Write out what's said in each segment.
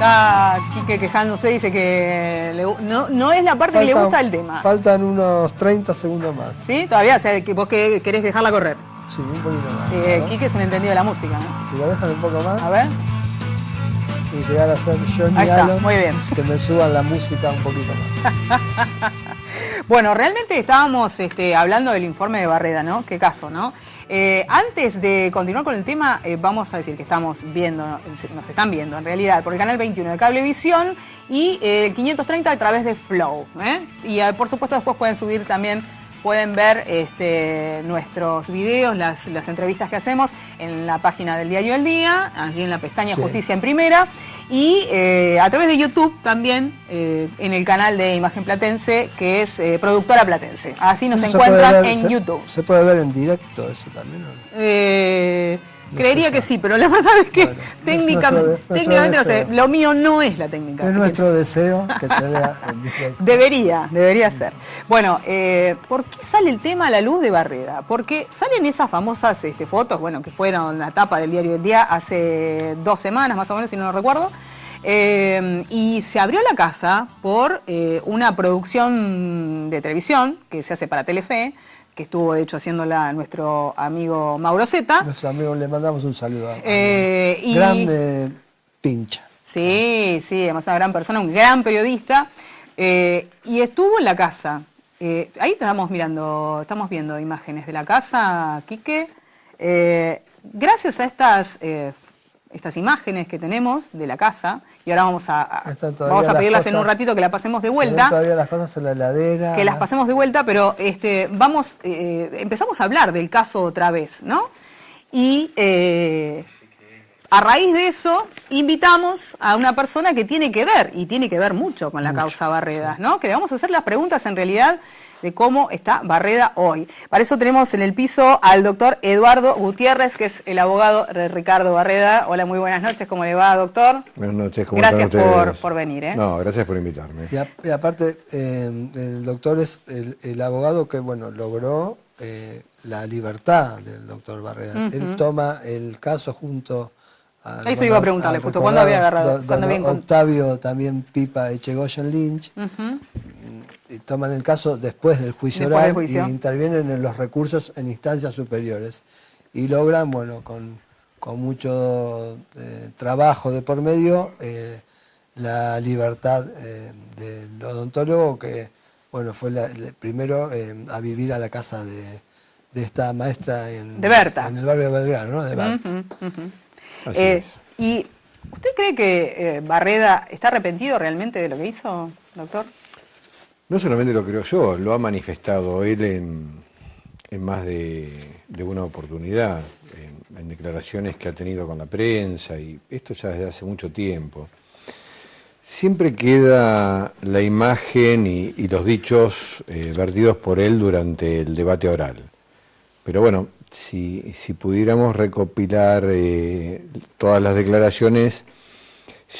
Está Quique quejándose, dice que no es la parte que le gusta del tema. Faltan unos 30 segundos más. ¿Sí? Todavía, o sea, que vos querés dejarla correr. Sí, un poquito más. Quique es un entendido de la música, ¿no? Si lo dejan un poco más. A ver. Si llegara a ser Johnny Ahí está, Allen, muy bien. que me suban la música un poquito más. Bueno, realmente estábamos hablando del informe de Barreda, ¿no? Qué caso, ¿no? Antes de continuar con el tema, vamos a decir que estamos viendo, nos están viendo en realidad por el canal 21 de Cablevisión y el 530 a través de Flow. Y por supuesto después pueden subir también, pueden ver nuestros videos, las entrevistas que hacemos en la página del Diario El Día, allí en la pestaña Justicia en Primera, y a través de YouTube también, en el canal de Imagen Platense, que es Productora Platense. Así nos encuentran en YouTube. ¿Se puede ver en directo eso también? ¿No? Creería que sí, pero la verdad es que bueno, técnicamente no sé, lo mío no es la técnica. Es nuestro deseo que se vea en directo. Debería ser. Bueno, ¿por qué sale el tema a la luz de Barreda? Porque salen esas famosas fotos, bueno, que fueron la tapa del Diario del Día hace 2 semanas más o menos, si no lo recuerdo. Y se abrió la casa por una producción de televisión que se hace para Telefe, que estuvo de hecho haciéndola nuestro amigo Mauro Zeta. Nuestro amigo, le mandamos un saludo. Gran pincha. Sí, además una gran persona, un gran periodista. Y estuvo en la casa. Ahí estamos viendo imágenes de la casa, Quique. Gracias a estas imágenes que tenemos de la casa, y ahora vamos a pedirlas en un ratito que la pasemos de vuelta. Todavía las cosas en la heladera. Que las pasemos de vuelta, pero empezamos a hablar del caso otra vez, ¿no? Y a raíz de eso invitamos a una persona que tiene que ver, y tiene que ver mucho con la causa Barreda, ¿no? Que le vamos a hacer las preguntas en realidad de cómo está Barreda hoy. Para eso tenemos en el piso al doctor Eduardo Gutiérrez, que es el abogado de Ricardo Barreda. Hola, muy buenas noches, ¿cómo le va, doctor? Buenas noches, ¿cómo están ustedes? Gracias por venir. No, gracias por invitarme. Y aparte, el doctor es el abogado que, bueno, logró la libertad del doctor Barreda. Él toma el caso junto a... Eso iba a preguntarle, justo, ¿cuándo había agarrado? Octavio, también Pipa Echegoyen Lynch. Y toman el caso después del juicio oral y intervienen en los recursos en instancias superiores. Y logran, bueno, con mucho trabajo de por medio, la libertad del odontólogo que, bueno, fue primero a vivir a la casa de esta maestra de Berta, en el barrio de Belgrano, ¿no? De Berta. Así es. ¿Y usted cree que Barreda está arrepentido realmente de lo que hizo, doctor? No solamente lo creo yo, lo ha manifestado él en más de una oportunidad, en declaraciones que ha tenido con la prensa, y esto ya desde hace mucho tiempo. Siempre queda la imagen y los dichos vertidos por él durante el debate oral. Pero bueno, si pudiéramos recopilar todas las declaraciones,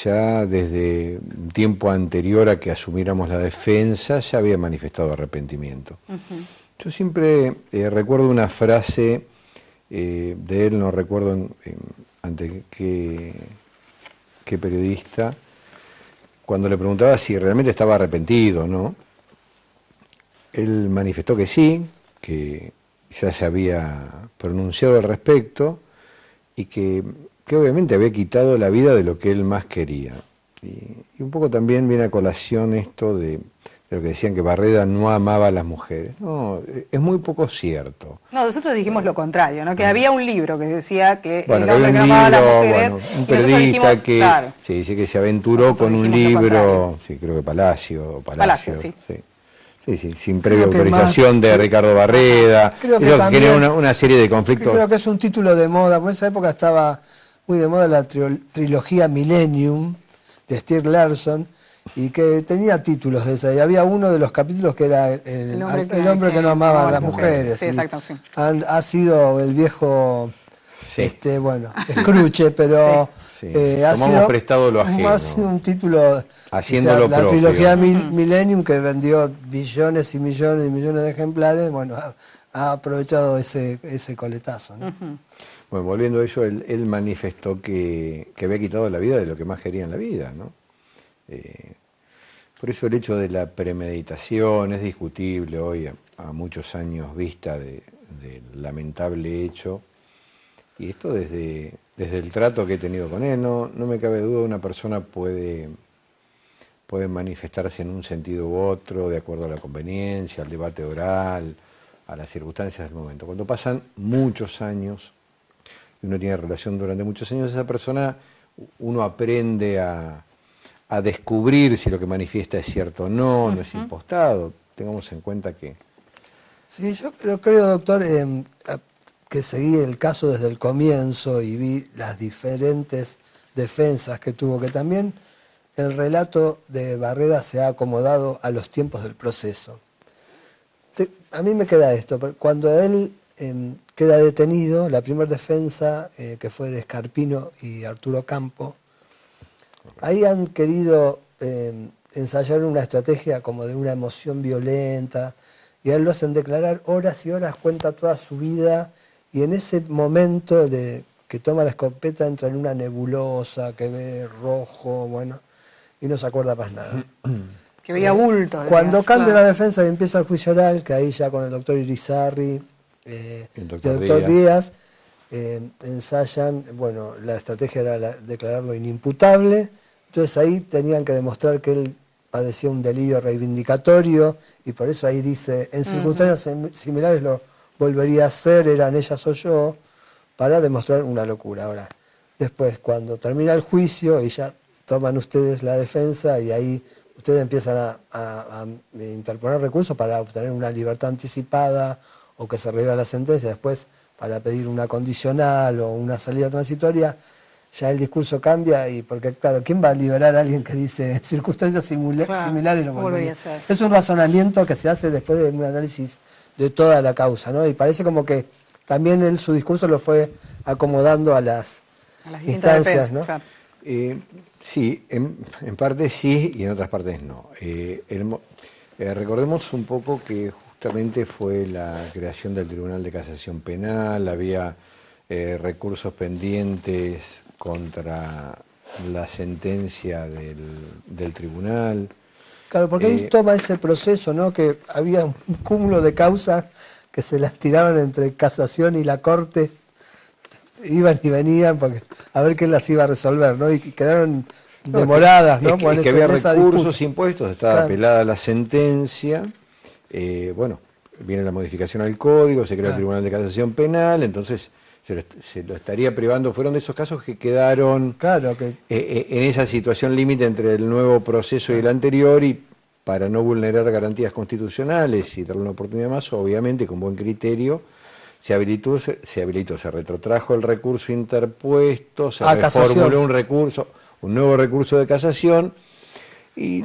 ya desde un tiempo anterior a que asumiéramos la defensa, ya había manifestado arrepentimiento. Yo siempre recuerdo una frase de él, no recuerdo ante qué periodista, cuando le preguntaba si realmente estaba arrepentido, ¿no? Él manifestó que sí, que ya se había pronunciado al respecto y que obviamente había quitado la vida de lo que él más quería. Y un poco también viene a colación esto de lo que decían que Barreda no amaba a las mujeres. No, es muy poco cierto. No, nosotros dijimos lo contrario, ¿no? Que había un libro que decía que bueno, el hombre que no amaba a las mujeres... Bueno, un periodista que claro, se dice que se aventuró con un libro, sí, creo que Palacio, sí. Sí, sin previa autorización de Ricardo Barreda. Creo que eso genera una serie de conflictos. Creo que es un título de moda. Por esa época estaba muy de moda la trilogía Millennium de Stieg Larsson, y que tenía títulos de esa. Y había uno de los capítulos que era el hombre que no amaba a las mujeres. Sí, exacto, sí. Ha sido el viejo, Scrooge, pero... Sí. Tomamos prestado lo ajeno. Ha sido un título, haciéndolo la trilogía Millennium, que vendió billones y millones y millones de ejemplares, bueno, ha aprovechado ese coletazo, ¿no? Bueno, volviendo a ello, él manifestó que había quitado la vida de lo que más quería en la vida, ¿no? Por eso el hecho de la premeditación es discutible hoy, a muchos años vista del lamentable hecho, y esto desde el trato que he tenido con él, no me cabe duda, una persona puede manifestarse en un sentido u otro, de acuerdo a la conveniencia, al debate oral, a las circunstancias del momento. Cuando pasan muchos años, y uno tiene relación durante muchos años, esa persona, uno aprende a descubrir si lo que manifiesta es cierto o no, no es impostado. Tengamos en cuenta que... Sí, yo creo, doctor, que seguí el caso desde el comienzo y vi las diferentes defensas que tuvo, que también el relato de Barreda se ha acomodado a los tiempos del proceso. A mí me queda esto, cuando él queda detenido, la primera defensa, que fue de Scarpino y Arturo Campo, ahí han querido ensayar una estrategia como de una emoción violenta, y a él lo hacen declarar horas y horas, cuenta toda su vida, y en ese momento de que toma la escopeta entra en una nebulosa, que ve rojo, bueno, y no se acuerda más nada. Que veía bultos. Cuando cambia la defensa y empieza el juicio oral, que ahí ya con el doctor Irizarry, el doctor Díaz, ensayan, bueno, la estrategia era declararlo inimputable, entonces ahí tenían que demostrar que él padecía un delirio reivindicatorio, y por eso ahí dice, en circunstancias similares lo volvería a hacer, eran ellas o yo, para demostrar una locura. Ahora, después, cuando termina el juicio, y ya toman ustedes la defensa, y ahí ustedes empiezan a interponer recursos para obtener una libertad anticipada, o que se reviva la sentencia, después para pedir una condicional o una salida transitoria, ya el discurso cambia, y porque claro, ¿quién va a liberar a alguien que dice en circunstancias similares lo volvería a hacer? Es un razonamiento que se hace después de un análisis de toda la causa, ¿no? Y parece como que también su discurso lo fue acomodando a las instancias, ¿no? Claro. Sí, en parte sí y en otras partes no. Recordemos un poco que justamente fue la creación del Tribunal de Casación Penal, había recursos pendientes contra la sentencia del tribunal. Claro, porque ahí toma ese proceso, ¿no? Que había un cúmulo de causas que se las tiraban entre casación y la corte, iban y venían porque a ver quién las iba a resolver, ¿no? Y quedaron demoradas, ¿no? Es que había recursos impuestos, estaba apelada la sentencia, bueno, viene la modificación al código, se crea el Tribunal de Casación Penal, entonces se lo estaría privando. Fueron de esos casos que quedaron en esa situación límite entre el nuevo proceso y el anterior, y para no vulnerar garantías constitucionales y darle una oportunidad más, obviamente con buen criterio, se retrotrajo el recurso interpuesto, se reformuló un nuevo recurso de casación, y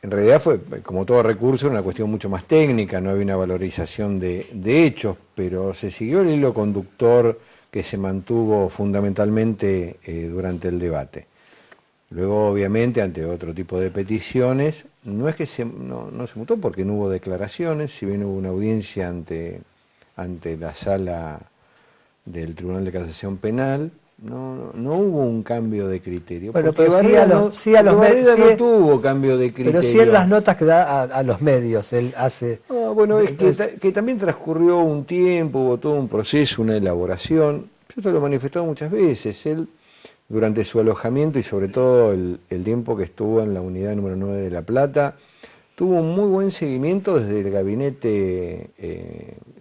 en realidad fue, como todo recurso, una cuestión mucho más técnica, no había una valorización de hechos, pero se siguió el hilo conductor que se mantuvo fundamentalmente durante el debate. Luego, obviamente, ante otro tipo de peticiones, no es que no se mutó porque no hubo declaraciones, si bien hubo una audiencia ante la sala del Tribunal de Casación Penal, no hubo un cambio de criterio. Bueno, pero sí a los medios no tuvo cambio de criterio. Pero sí en las notas que da a los medios, él hace... bueno, es que también transcurrió un tiempo, hubo todo un proceso, una elaboración. Yo te lo he manifestado muchas veces. Él, durante su alojamiento y sobre todo el tiempo que estuvo en la unidad número 9 de La Plata, tuvo un muy buen seguimiento desde el gabinete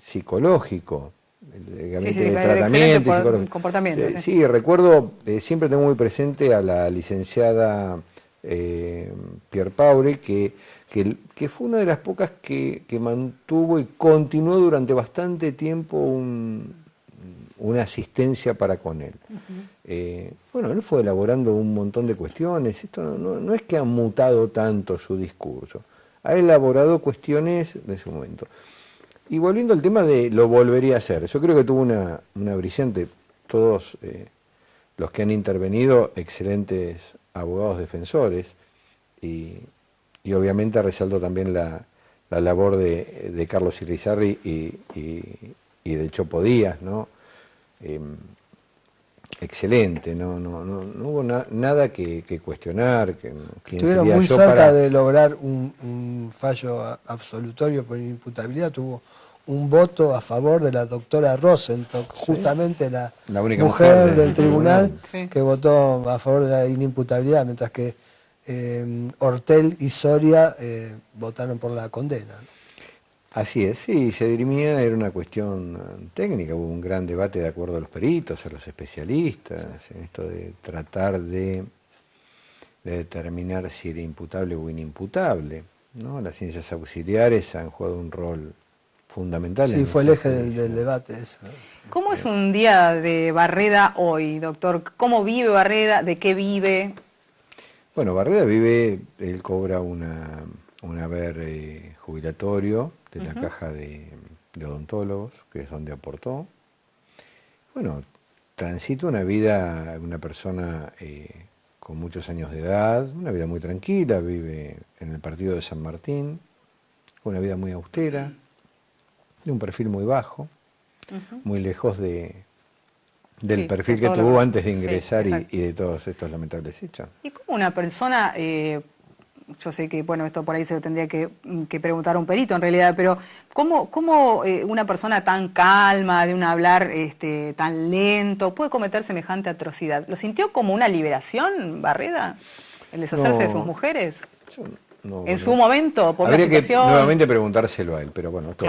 psicológico. El gabinete de tratamiento y comportamiento. Sí, recuerdo, siempre tengo muy presente a la licenciada Pierpaoli, que fue una de las pocas que mantuvo y continuó durante bastante tiempo una asistencia para con él. Bueno, él fue elaborando un montón de cuestiones. Esto no es que ha mutado tanto su discurso, ha elaborado cuestiones de su momento. Y volviendo al tema de lo volvería a hacer, yo creo que tuvo una brillante, todos los que han intervenido, excelentes abogados defensores, y obviamente resalto también la la labor de Carlos Irizarry y de Chopo Díaz, ¿no? Excelente, no hubo nada que cuestionar. Estuvieron muy cerca de lograr un fallo absolutorio por inimputabilidad. Tuvo un voto a favor de la doctora Rosenthal, justamente la única mujer del tribunal que votó a favor de la inimputabilidad, mientras que Ortel y Soria votaron por la condena, ¿no? Así es, sí, se dirimía, era una cuestión técnica, hubo un gran debate de acuerdo a los peritos, a los especialistas, en esto de tratar de determinar si era imputable o inimputable, ¿no? Las ciencias auxiliares han jugado un rol fundamental. Sí, fue el eje del debate eso. ¿Cómo es un día de Barreda hoy, doctor? ¿Cómo vive Barreda? ¿De qué vive? Bueno, Barreda vive, él cobra un haber jubilatorio de la caja de odontólogos, que es donde aportó. Bueno, transita una vida, una persona con muchos años de edad, una vida muy tranquila, vive en el partido de San Martín, una vida muy austera, de un perfil muy bajo, muy lejos del perfil que tuvo antes de ingresar y de todos estos lamentables hechos. ¿Y cómo una persona, yo sé que bueno, esto por ahí se lo tendría que preguntar a un perito en realidad, pero ¿cómo una persona tan calma, de un hablar tan lento, puede cometer semejante atrocidad? ¿Lo sintió como una liberación, Barreda, el deshacerse de sus mujeres? En su momento, por la situación. Habría que nuevamente preguntárselo a él, pero bueno, esto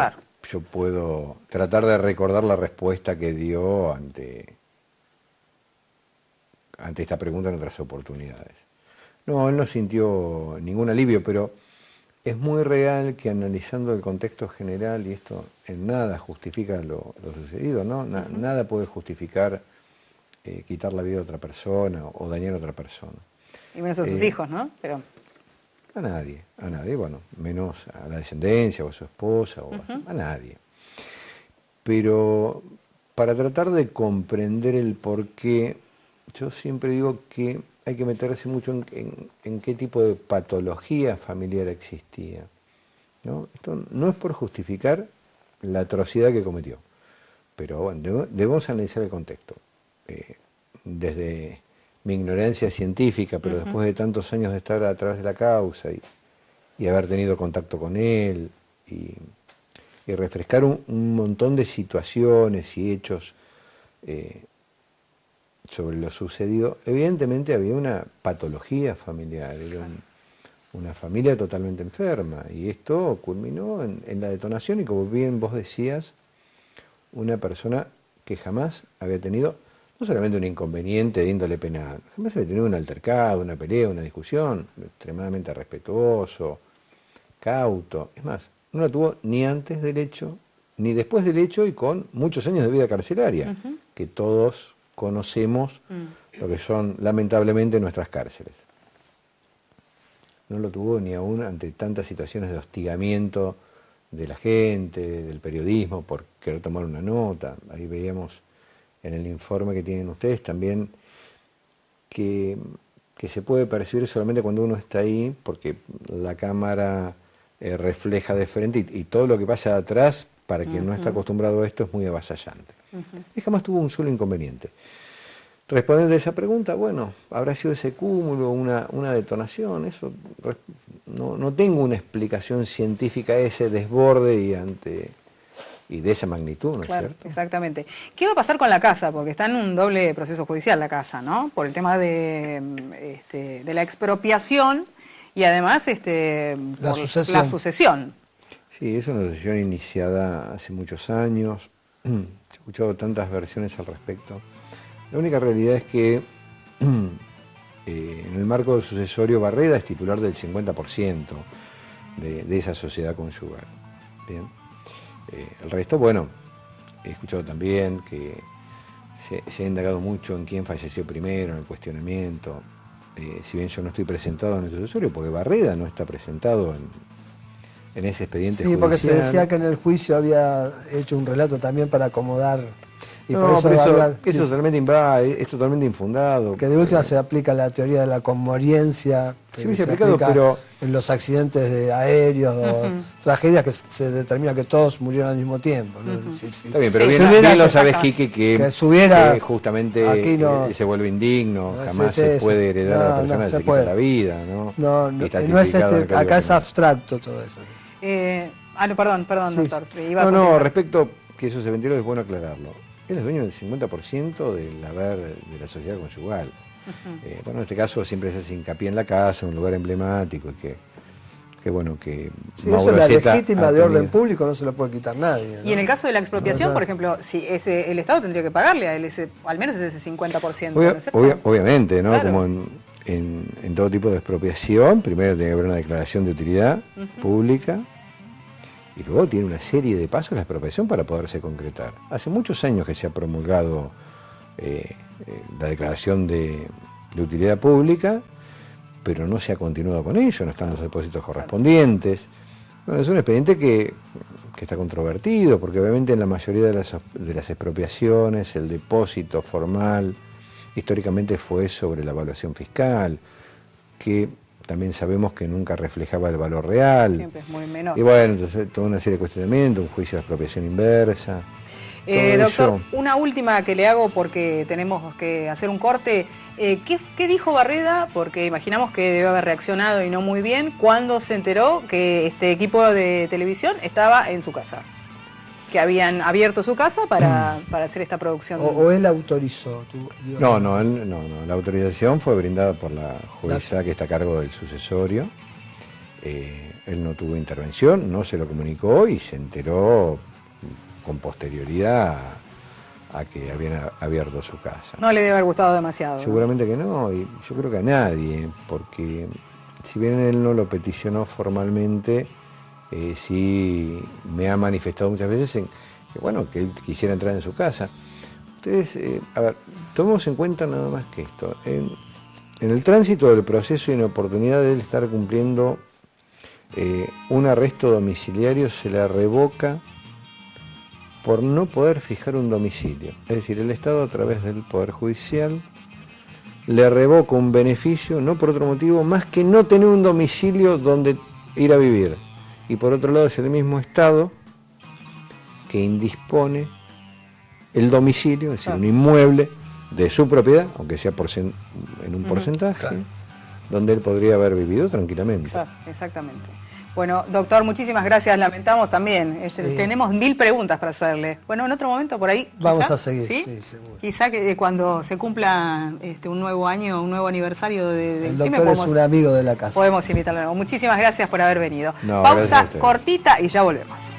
yo puedo tratar de recordar la respuesta que dio ante esta pregunta en otras oportunidades. No, él no sintió ningún alivio, pero es muy real que analizando el contexto general, y esto en nada justifica lo sucedido, ¿no? Nada puede justificar quitar la vida a otra persona o dañar a otra persona. Y menos a sus hijos, ¿no? Pero... A nadie, bueno, menos a la descendencia o a su esposa, a nadie. Pero para tratar de comprender el porqué, yo siempre digo que hay que meterse mucho en qué tipo de patología familiar existía, ¿no? Esto no es por justificar la atrocidad que cometió, pero bueno, debemos analizar el contexto. Desde mi ignorancia científica, pero después de tantos años de estar a través de la causa y haber tenido contacto con él y refrescar un montón de situaciones y hechos sobre lo sucedido, evidentemente había una patología familiar, era una familia totalmente enferma, y esto culminó en la detonación y, como bien vos decías, una persona que jamás había tenido no solamente un inconveniente de índole penal, jamás había tenido un altercado, una pelea, una discusión, extremadamente respetuoso, cauto. Es más, no la tuvo ni antes del hecho, ni después del hecho, y con muchos años de vida carcelaria, que todos conocemos lo que son lamentablemente nuestras cárceles. No lo tuvo ni aún ante tantas situaciones de hostigamiento de la gente, del periodismo, por querer tomar una nota. Ahí veíamos en el informe que tienen ustedes también que se puede percibir solamente cuando uno está ahí, porque la cámara refleja de frente y todo lo que pasa atrás, para quien no está acostumbrado a esto, es muy avasallante. Y jamás tuvo un solo inconveniente. Respondiendo a esa pregunta, bueno, habrá sido ese cúmulo, una detonación, eso no tengo una explicación científica a ese desborde y de esa magnitud, ¿no es cierto? Exactamente. ¿Qué va a pasar con la casa? Porque está en un doble proceso judicial la casa, ¿no? Por el tema de la expropiación y además la sucesión. Sí, es una sucesión iniciada hace muchos años. He escuchado tantas versiones al respecto. La única realidad es que en el marco del sucesorio, Barreda es titular del 50% de esa sociedad conyugal. Bien. El resto, bueno, he escuchado también que se ha indagado mucho en quién falleció primero, en el cuestionamiento. Si bien yo no estoy presentado en el sucesorio, porque Barreda no está presentado en ese expediente judicial. Sí, porque se decía que en el juicio había hecho un relato también para acomodar Y por eso es totalmente infundado. Que de última se aplica la teoría de la conmoriencia, que sí, se aplica pero en los accidentes de aéreos o tragedias que se determina que todos murieron al mismo tiempo, ¿no? Está bien, pero bien lo sabes, Quique, que justamente aquí no, se vuelve indigno, jamás se puede heredar a la persona, se quita la vida, ¿no? No es acá es abstracto todo eso. Perdón, doctor. Respecto que eso se ventiló, es bueno aclararlo. Él es dueño del 50% del haber de la sociedad conyugal. En este caso siempre se hace hincapié en la casa, un lugar emblemático, y que sí, eso es la legítima de orden público, no se lo puede quitar nadie, ¿no? Y en el caso de la expropiación, por ejemplo, si el Estado tendría que pagarle a él al menos ese 50%. Obviamente, ¿no? Claro. Como en todo tipo de expropiación, primero tiene que haber una declaración de utilidad pública, y luego tiene una serie de pasos la expropiación para poderse concretar. Hace muchos años que se ha promulgado la declaración de utilidad pública, pero no se ha continuado con ello, no están los depósitos correspondientes. Bueno, es un expediente que está controvertido, porque obviamente en la mayoría de las expropiaciones el depósito formal históricamente fue sobre la evaluación fiscal, que también sabemos que nunca reflejaba el valor real. Siempre es muy menor. Y bueno, entonces toda una serie de cuestionamientos, un juicio de expropiación inversa. Doctor, una última que le hago porque tenemos que hacer un corte. ¿Qué dijo Barreda? Porque imaginamos que debe haber reaccionado y no muy bien cuando se enteró que este equipo de televisión estaba en su casa. Que habían abierto su casa para hacer esta producción. ¿O él autorizó? No, la autorización fue brindada por la jueza que está a cargo del sucesorio. Él no tuvo intervención, no se lo comunicó y se enteró con posterioridad a que habían abierto su casa. No le debe haber gustado demasiado. Seguramente que no, y yo creo que a nadie, porque si bien él no lo peticionó formalmente, sí me ha manifestado muchas veces que él quisiera entrar en su casa. Ustedes, tomemos en cuenta nada más que esto. En el tránsito del proceso y en oportunidad de él estar cumpliendo un arresto domiciliario, se le revoca por no poder fijar un domicilio. Es decir, el Estado, a través del Poder Judicial, le revoca un beneficio, no por otro motivo, más que no tener un domicilio donde ir a vivir. Y por otro lado es el mismo Estado que indispone el domicilio, es decir, un inmueble de su propiedad, aunque sea en un porcentaje, donde él podría haber vivido tranquilamente. Claro, exactamente. Bueno, doctor, muchísimas gracias. Lamentamos también. Tenemos 1000 preguntas para hacerle. Bueno, en otro momento por ahí. Vamos a seguir, sí, seguro. Quizá que cuando se cumpla un nuevo año, un nuevo aniversario del El doctor es un amigo de la casa. Podemos invitarlo. Muchísimas gracias por haber venido. Pausa cortita y ya volvemos.